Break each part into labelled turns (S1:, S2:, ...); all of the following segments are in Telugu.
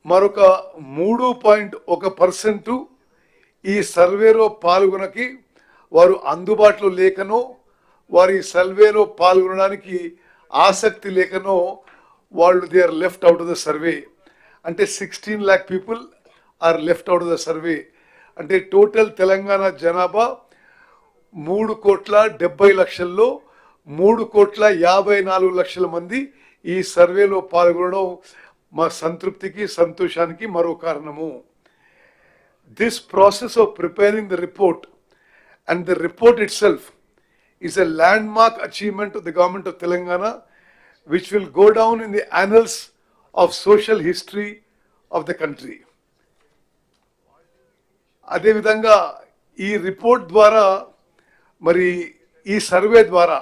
S1: మరొక 3.1% ఈ సర్వేలో పాల్గొనకి వారు అందుబాటులో లేకనో వారి సర్వేలో పాల్గొనడానికి ఆసక్తి లేకనో వాళ్ళు they are left out of the survey. అంటే 16 lakh people are left out of the survey. అంటే టోటల్ తెలంగాణ జనాభా 3,70,00,000లో 3,54,00,000 మంది ఈ సర్వేలో పాల్గొనడం మా సంతృప్తికి సంతోషానికి మరో కారణము. This process of preparing the report and the report itself is a landmark achievement of the government of Telangana, which will go down in the annals of social history of the country. అదే విధంగా ఈ రిపోర్ట్ ద్వారా మరి ఈ సర్వే ద్వారా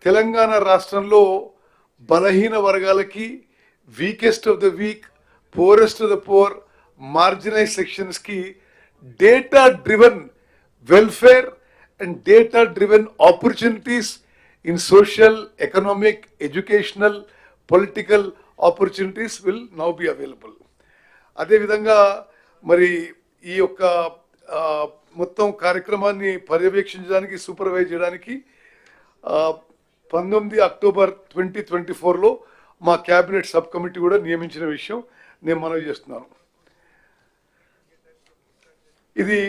S1: తెలంగాణ రాష్ట్రంలో బలహీన వర్గాలకి, weakest of the week, poorest of the poor, marginalized sections की data driven welfare and data driven opportunities in social, economic, educational, political opportunities will now be available. అదే విధంగా మరి ఈ యొక్క మొత్తం కార్యక్రమాన్ని పర్యవేక్షించడానికి, సూపర్వైజ్ చేయడానికి 19 అక్టోబర్ 2024లో మా క్యాబినెట్ సబ్ కమిటీ కూడా నియమించిన విషయం నేను మనవి చేస్తున్నాను. ఇది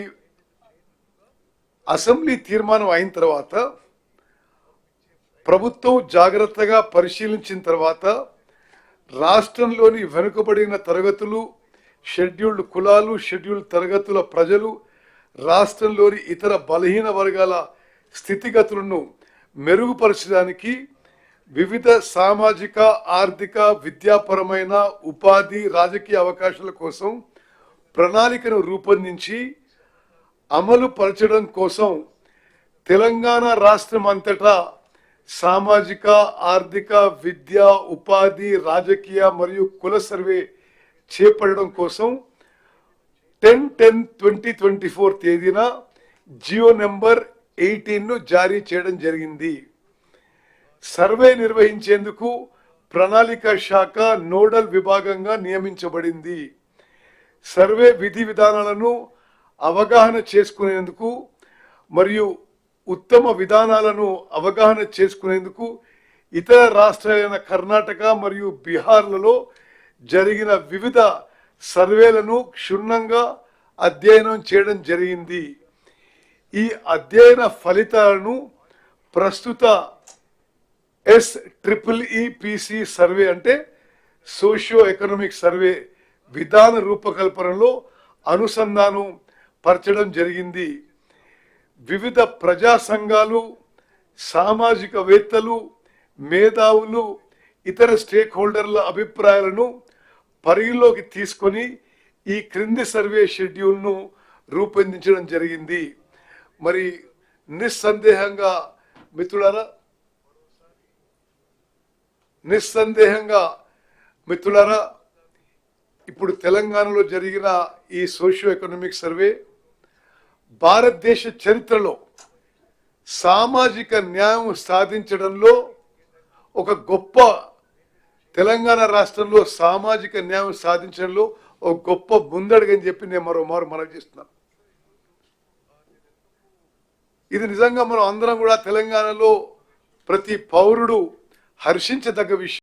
S1: అసెంబ్లీ తీర్మానం అయిన తర్వాత ప్రభుత్వం జాగ్రత్తగా పరిశీలించిన తర్వాత రాష్ట్రంలోని వెనుకబడిన తరగతులు, షెడ్యూల్డ్ కులాలు, షెడ్యూల్డ్ తరగతుల ప్రజలు, రాష్ట్రంలోని ఇతర బలహీన వర్గాల స్థితిగతులను మెరుగుపరచడానికి వివిధ సామాజిక, ఆర్థిక, విద్యాపరమైన, ఉపాధి, రాజకీయ అవకాశాల కోసం ప్రణాళికను రూపొందించి అమలు పరచడం కోసం తెలంగాణ రాష్ట్రం అంతటా సామాజిక, ఆర్థిక, విద్య, ఉపాధి, రాజకీయ మరియు కుల సర్వే చేపట్టడం కోసం 10/10/2024 తేదీన జియో నెంబర్ 18ను జారీ చేయడం జరిగింది. సర్వే నిర్వహించేందుకు ప్రణాళిక శాఖ నోడల్ విభాగంగా నియమించబడింది. సర్వే విధి విధానాలను అవగాహన చేసుకునేందుకు మరియు ఉత్తమ విధానాలను అవగాహన చేసుకునేందుకు ఇతర రాష్ట్రాలైన కర్ణాటక మరియు బీహార్లలో జరిగిన వివిధ సర్వేలను క్షుణ్ణంగా అధ్యయనం చేయడం జరిగింది. ఈ అధ్యయన ఫలితాలను ప్రస్తుత SEEPC సర్వే అంటే సోషియో ఎకనామిక్ సర్వే విధాన రూపకల్పనలో అనుసంధానం పరచడం జరిగింది. వివిధ ప్రజా సంఘాలు, సామాజికవేత్తలు, మేధావులు, ఇతర స్టేక్ హోల్డర్ల అభిప్రాయాలను పరిగణలోకి తీసుకొని ఈ క్రింది సర్వే షెడ్యూల్ను రూపొందించడం జరిగింది. మరి నిస్సందేహంగా మిత్రులారా ఇప్పుడు తెలంగాణలో జరిగిన ఈ సోషియో ఎకనామిక్ సర్వే భారతదేశ చరిత్రలో సామాజిక న్యాయం సాధించడంలో ఒక గొప్ప, తెలంగాణ రాష్ట్రంలో సామాజిక న్యాయం సాధించడంలో ఒక గొప్ప ముందడుగని చెప్పి నేను మరోమారు మనవి చేస్తున్నాను. ఇది నిజంగా మనం అందరం కూడా తెలంగాణలో ప్రతి పౌరుడు హర్షించదగ్గ విషయం.